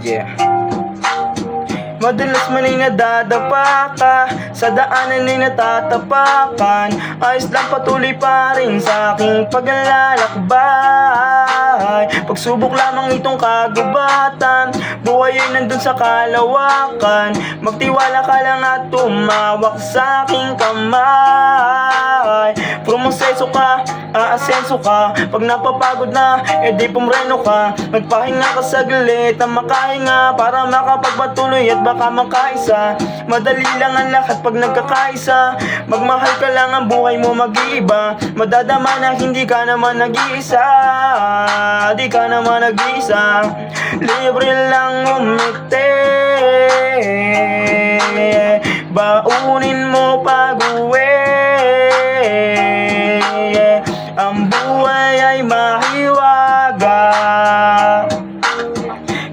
Yeah. Madalas man ay nadadapa ka, sa daanan ay natatapakan. Ayos lang, patuloy pa rin sa aking paglalakbay. Pagsubok lamang itong kagubatan, buhay ay nandun sa kalawakan. Magtiwala ka lang at tumawak sa aking kamay. Promoseso ka, aasenso ka. Pag napapagod na, edi pumreno ka. Magpahinga ka saglit na makahinga, para makapagpatuloy at baka makaisa. Madali lang ang lahat pag nagkakaisa. Magmahal ka lang, ang buhay mo mag-iiba. Madadama na hindi ka naman nag-iisa. Di ka naman nag-iisa. Libre lang umiti, baunin mo pag-uwi. Ang buhay ay mahiwaga,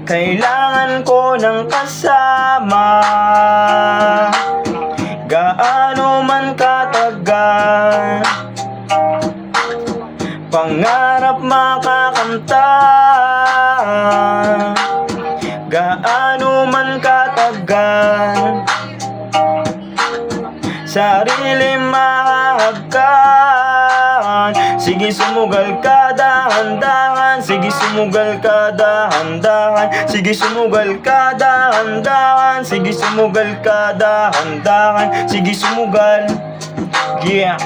kailangan ko ng kasama. Gaano man katagal, pangarap makakamta. Gaano man katagal, sarili mahagkan. Sige sumugal ka dahan-dahan, sige sumugal ka dahan-dahan, sige sumugal ka dahan-dahan, sige sumugal ka dahan-dahan, sige sumugal. Yeah.